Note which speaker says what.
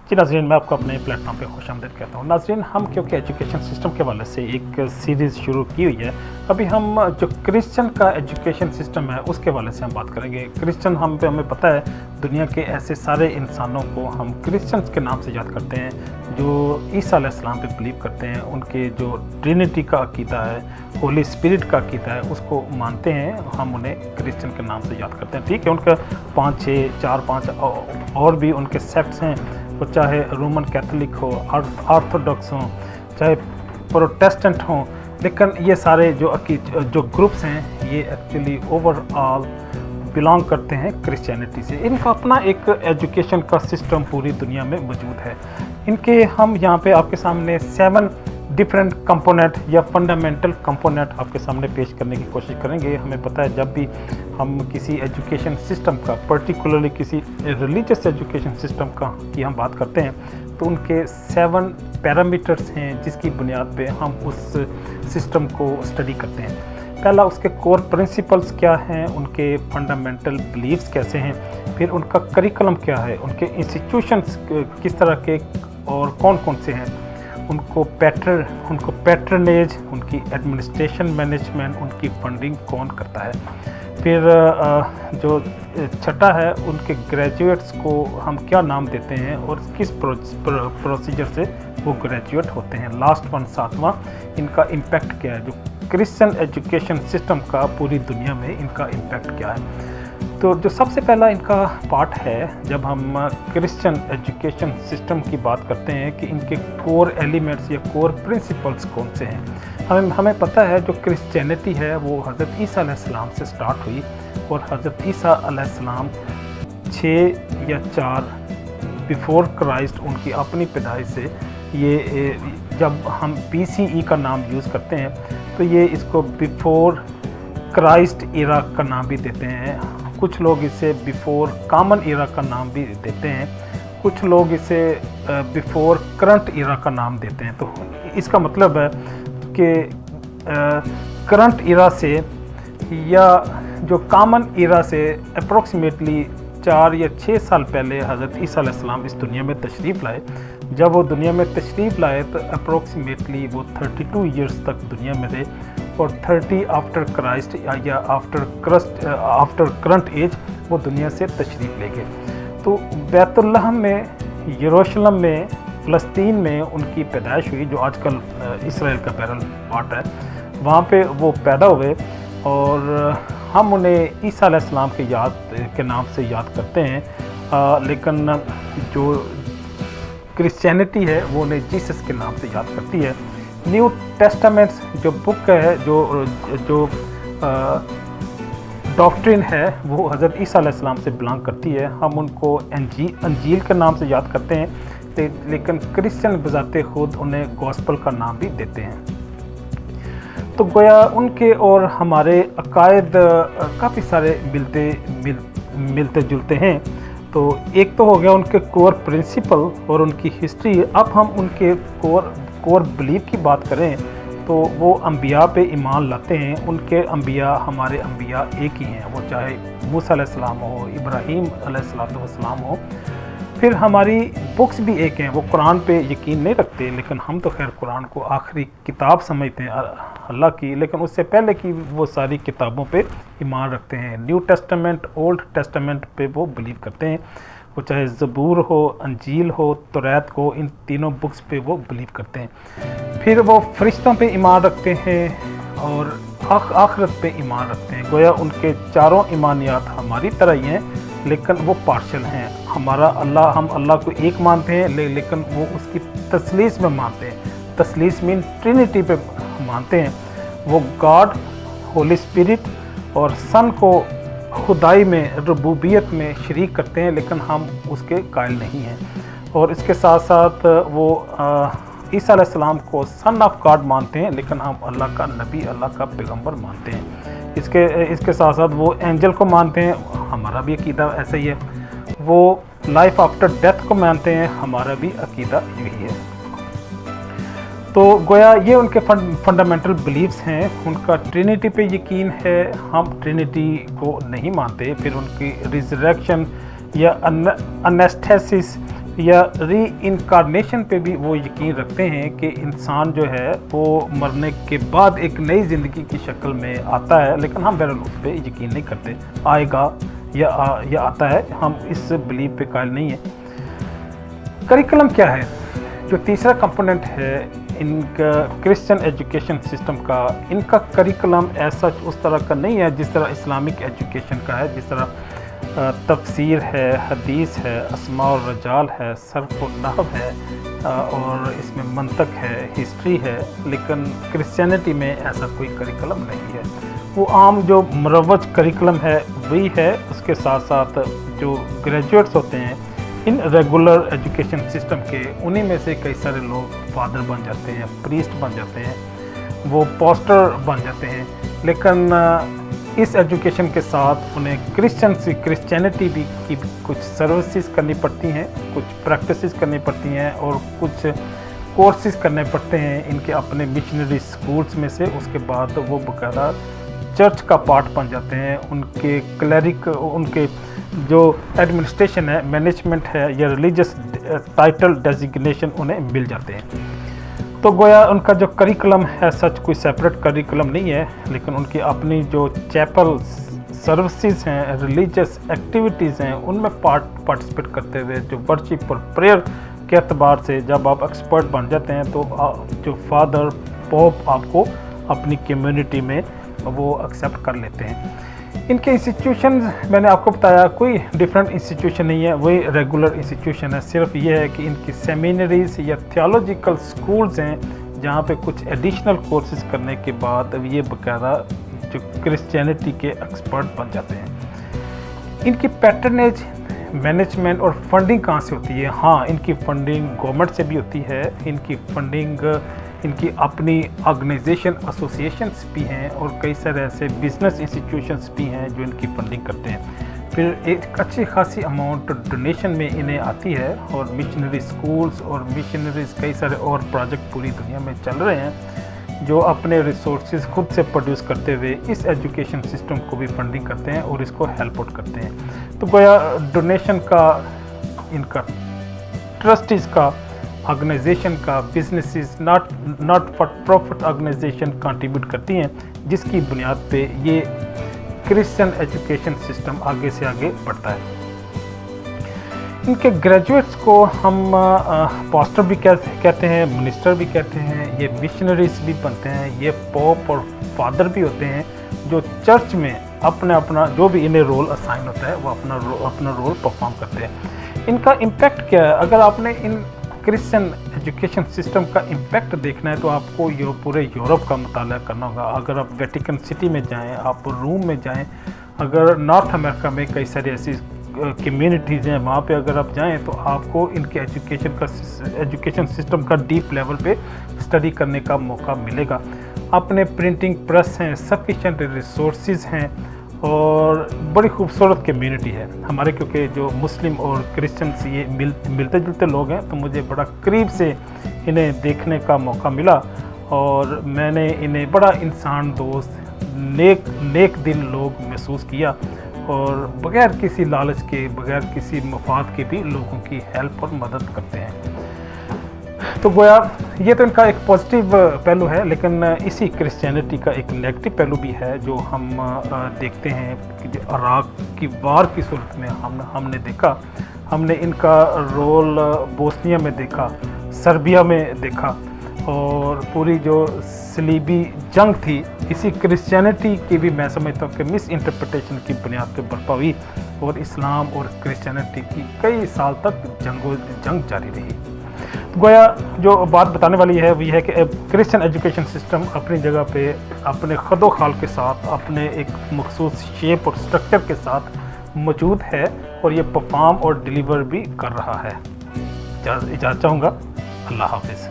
Speaker 1: जी नाज़रीन, मैं आपको अपने प्लेटफॉर्म पे खुशामदीद कहता हूँ। नाज़रीन, हम क्योंकि एजुकेशन सिस्टम के हवाले से एक सीरीज़ शुरू की हुई है, अभी हम जो क्रिश्चियन का एजुकेशन सिस्टम है उसके हवाले से हम बात करेंगे। क्रिश्चियन हमें पता है दुनिया के ऐसे सारे इंसानों को हम क्रिश्चियंस के नाम से याद करते हैं जो ईसा अलैहिस्सलाम पे बिलीव करते हैं, उनके जो ट्रिनिटी का अकीदा है, होली स्पिरिट का अकीदा है, उसको मानते हैं। हम उन्हें क्रिश्चियन के नाम से याद करते हैं। ठीक है, उनका 5 और भी उनके सेक्ट्स हैं, वो चाहे रोमन कैथोलिक हो, ऑर्थोडॉक्स हों, चाहे प्रोटेस्टेंट हों, लेकिन ये सारे जो ग्रुप्स हैं ये एक्चुअली ओवरऑल बिलोंग करते हैं क्रिश्चियनिटी से। इनका अपना एक एजुकेशन का सिस्टम पूरी दुनिया में मौजूद है। इनके हम यहाँ पे आपके सामने 7 डिफरेंट कंपोनेंट या फंडामेंटल कंपोनेंट आपके सामने पेश करने की कोशिश करेंगे। हमें पता है जब भी हम किसी एजुकेशन सिस्टम का, पर्टिकुलरली किसी रिलीजियस एजुकेशन सिस्टम का की हम बात करते हैं तो उनके 7 पैरामीटर्स हैं जिसकी बुनियाद पे हम उस सिस्टम को स्टडी करते हैं। पहला, उसके कोर प्रिंसिपल्स क्या हैं, उनके फंडामेंटल बिलीव्स कैसे हैं, फिर उनका करिकुलम क्या है, उनके इंस्टीट्यूशंस किस तरह के और कौन कौन से हैं, उनको पैट्रनेज, उनकी एडमिनिस्ट्रेशन मैनेजमेंट, उनकी फंडिंग कौन करता है। फिर जो छठा है, उनके ग्रेजुएट्स को हम क्या नाम देते हैं और किस प्रोसीजर से वो ग्रेजुएट होते हैं। लास्ट वन, 7वां, इनका इम्पैक्ट क्या है, जो क्रिश्चियन एजुकेशन सिस्टम का पूरी दुनिया में इनका इम्पैक्ट क्या है। तो जो सबसे पहला इनका पार्ट है, जब हम क्रिश्चियन एजुकेशन सिस्टम की बात करते हैं कि इनके कोर एलिमेंट्स या कोर प्रिंसिपल्स कौन से हैं। हमें पता है जो क्रिश्चियनिटी है वो हज़रत ईसा अलैहिस्सलाम से स्टार्ट हुई और हज़रत ईसा अलैहिस्सलाम 6 या 4 बिफोर क्राइस्ट, उनकी अपनी पैदाइश से, ये जब हम BCE का नाम यूज़ करते हैं तो ये इसको बिफोर क्राइस्ट इरा का नाम भी देते हैं। कुछ लोग इसे बिफोर कॉमन इरा का नाम भी देते हैं, कुछ लोग इसे बिफोर करंट इरा का नाम देते हैं। तो इसका मतलब है कि करंट इरा से या जो कॉमन इरा से अप्रोक्सीमेटली 4 या 6 साल पहले हज़रत ईसा अलैहिस्सलाम इस दुनिया में तशरीफ़ लाए। जब वो दुनिया में तशरीफ़ लाए तो अप्रोक्सीमेटली वो 32 ईयर्स तक दुनिया में रहे और 30 आफ्टर क्राइस्ट या आफ्टर करंट एज वो दुनिया से तशरीफ़ ले गए। तो बैतुल्लहम में, यरूशलेम में, फ़लस्तीन में उनकी पैदाइश हुई, जो आजकल इसराइल का पैरल पार्ट है। वहाँ पे वो पैदा हुए और हम उन्हें ईसा अलैहिस्सलाम के नाम से याद करते हैं, लेकिन जो क्रिश्चियनिटी है वो उन्हें जीसस के नाम से याद करती है। न्यू टेस्टामेंट्स जो बुक है, जो डॉक्ट्रिन है, वो हज़रत ईसा अलैहिस्सलाम से बिलोंग करती है। हम उनको अंजील के नाम से याद करते हैं, लेकिन क्रिश्चियन बजाते खुद उन्हें गॉस्पल का नाम भी देते हैं। तो गोया उनके और हमारे अकायद काफ़ी सारे मिलते जुलते हैं। तो एक तो हो गया उनके कोर प्रिंसिपल और उनकी हिस्ट्री। अब हम उनके कोर बिलीव की बात करें तो वो अंबिया पे ईमान लाते हैं। उनके अंबिया हमारे अंबिया एक ही हैं, वो चाहे मूसा अलैहिस्सलाम हो, इब्राहीम अलैहिस्सलाम हो। फिर हमारी बुक्स भी एक हैं, वो कुरान पे यकीन नहीं रखते, लेकिन हम तो खैर कुरान को आखिरी किताब समझते हैं अल्लाह की, लेकिन उससे पहले की वो सारी किताबों पे ईमान रखते हैं। न्यू टेस्टामेंट, ओल्ड टेस्टामेंट पे वो बिलीव करते हैं, वो चाहे ज़बूर हो, अंजील हो, तौरात को, इन तीनों बुक्स पे वो बिलीव करते हैं। फिर वो फरिश्तों पे ईमान रखते हैं और आखिरत पे ईमान रखते हैं। गोया उनके चारों ईमानियात हमारी तरह ही हैं, लेकिन वो पार्शल हैं। हम अल्लाह को एक मानते हैं, लेकिन वो उसकी तसलीस में मानते हैं। तसलीस मीन ट्रिनिटी पे मानते हैं। वो गॉड, होली स्पिरिट और सन को खुदाई में, रबूबियत में शरीक करते हैं, लेकिन हम उसके कायल नहीं हैं। और इसके साथ साथ वो ईसा अलैहिस्सलाम को सन ऑफ गॉड मानते हैं, लेकिन हम अल्लाह का नबी, अल्लाह का पैगंबर मानते हैं। इसके साथ साथ वो एंजल को मानते हैं, हमारा भी अकीदा ऐसा ही है। वो लाइफ आफ्टर डेथ को मानते हैं, हमारा भी अकीदा यही है। तो गोया ये उनके फंडामेंटल बिलीव्स हैं। उनका ट्रिनिटी पे यकीन है, हम ट्रिनिटी को नहीं मानते। फिर उनकी रिजरेक्शन या अनेस्थेसिस या री इनकारनेशन पे भी वो यकीन रखते हैं कि इंसान जो है वो मरने के बाद एक नई ज़िंदगी की शक्ल में आता है, लेकिन हम बहरहाल उस पर यकीन नहीं करते। आएगा या आता है, हम इस बिलीव पे कायल नहीं है। करिकुलम क्या है? जो तीसरा कंपोनेंट है इनका क्रिश्चियन एजुकेशन सिस्टम का, इनका करिकुलम ऐसा उस तरह का नहीं है जिस तरह इस्लामिक एजुकेशन का है, जिस तरह तफसीर है, हदीस है, अस्मा और रजाल है, सर्फ और नहव है, और इसमें मंतक है, हिस्ट्री है। लेकिन क्रिश्चियनिटी में ऐसा कोई करिकुलम नहीं है। वो आम जो मुरवज करिकुलम है वही है। उसके साथ साथ जो ग्रेजुएट्स होते हैं इन रेगुलर एजुकेशन सिस्टम के, उन्हीं में से कई सारे लोग फादर बन जाते हैं, प्रीस्ट बन जाते हैं, वो पोस्टर बन जाते हैं। लेकिन इस एजुकेशन के साथ उन्हें क्रिश्चियनिटी भी की कुछ सर्विसेज करनी पड़ती हैं, कुछ प्रैक्टिसेस करनी पड़ती हैं और कुछ कोर्सेज करने पड़ते हैं इनके अपने मिशनरी स्कूल्स में से। उसके बाद वो बाकायदा चर्च का पार्ट बन जाते हैं। उनके क्लरिक, उनके जो एडमिनिस्ट्रेशन है, मैनेजमेंट है या रिलीजियस टाइटल डेजिग्नेशन उन्हें मिल जाते हैं। तो गोया उनका जो करिकुलम है सच कोई सेपरेट करिकुलम नहीं है, लेकिन उनकी अपनी जो चैपल सर्विसेज हैं, रिलीजियस एक्टिविटीज़ हैं, उनमें पार्टिसिपेट करते हुए जो वर्शिप और प्रेयर के अतबार से जब आप एक्सपर्ट बन जाते हैं तो जो फादर पोप आपको अपनी कम्युनिटी में वो एक्सेप्ट कर लेते हैं। इनके इंस्टीट्यूशन मैंने आपको बताया कोई डिफरेंट इंस्टीट्यूशन नहीं है, वही रेगुलर इंस्टीट्यूशन है। सिर्फ ये है कि इनकी सेमिनरीज या थियोलॉजिकल स्कूल्स हैं जहाँ पे कुछ एडिशनल कोर्सेज करने के बाद ये बाकायदा जो क्रिश्चियनिटी के एक्सपर्ट बन जाते हैं। इनकी पैटर्नेज, मैनेजमेंट और फंडिंग कहाँ से होती है? हाँ, इनकी फंडिंग गवर्नमेंट से भी होती है। इनकी फंडिंग, इनकी अपनी ऑर्गेनाइजेशन, एसोसिएशंस भी हैं और कई सारे ऐसे बिजनेस इंस्टीट्यूशंस भी हैं जो इनकी फंडिंग करते हैं। फिर एक अच्छी खासी अमाउंट डोनेशन में इन्हें आती है और मिशनरी स्कूल्स और मिशनरीज कई सारे और प्रोजेक्ट पूरी दुनिया में चल रहे हैं जो अपने रिसोर्सेज खुद से प्रोड्यूस करते हुए इस एजुकेशन सिस्टम को भी फंडिंग करते हैं और इसको हेल्प आउट करते हैं। तो गोया डोनेशन का, इनका ट्रस्टीज का, ऑर्गेनाइजेशन का, businesses, not for profit organisation contribute करती हैं, जिसकी बुनियाद पे ये क्रिश्चियन एजुकेशन सिस्टम आगे से आगे बढ़ता है। इनके ग्रेजुएट्स को हम पास्टर भी कहते हैं, मिनिस्टर भी कहते हैं, ये मिशनरीज भी बनते हैं, ये पोप और फादर भी होते हैं जो चर्च में अपना जो भी इन्हें रोल असाइन होता है वो अपना रोल परफॉर्म करते हैं। इनका इम्पैक्ट क्या है? अगर आपने इन क्रिश्चियन एजुकेशन सिस्टम का इम्पैक्ट देखना है तो आपको पूरे यूरोप का मुताला करना होगा। अगर आप वेटिकन सिटी में जाएं, आप रोम में जाएं, अगर नॉर्थ अमेरिका में कई सारी ऐसी कम्युनिटीज़ हैं वहाँ पे अगर आप जाएं तो आपको इनके एजुकेशन सिस्टम का डीप लेवल पे स्टडी करने का मौका मिलेगा। अपने प्रिंटिंग प्रेस हैं, सफिशेंट रिसोर्सेज हैं और बड़ी खूबसूरत कम्युनिटी है हमारे, क्योंकि जो मुस्लिम और क्रिश्चियंस ये मिलते जुलते लोग हैं तो मुझे बड़ा करीब से इन्हें देखने का मौका मिला और मैंने इन्हें बड़ा इंसान दोस्त, नेक दिल लोग महसूस किया और बग़ैर किसी लालच के, बग़ैर किसी मफाद के भी लोगों की हेल्प और मदद करते हैं। तो गोया ये तो इनका एक पॉजिटिव पहलू है, लेकिन इसी क्रिश्चियनिटी का एक नेगेटिव पहलू भी है जो हम देखते हैं कि जो इराक की वार की सूरत में हमने देखा, हमने इनका रोल बोस्निया में देखा, सर्बिया में देखा और पूरी जो सलीबी जंग थी इसी क्रिश्चियनिटी की भी मैं समझता हूँ कि मिस इंटरप्रिटेशन की बुनियाद पर बर्पा हुई और इस्लाम और क्रिश्चियनिटी की कई साल तक जंग जारी रही। गोया जो बात बताने वाली है वो ये है कि क्रिश्चियन एजुकेशन सिस्टम अपनी जगह पे अपने खदो खाल के साथ, अपने एक मखसूस शेप और स्ट्रक्चर के साथ मौजूद है और ये परफॉर्म और डिलीवर भी कर रहा है। इजाज़त चाहूँगा। अल्लाह हाफिज़।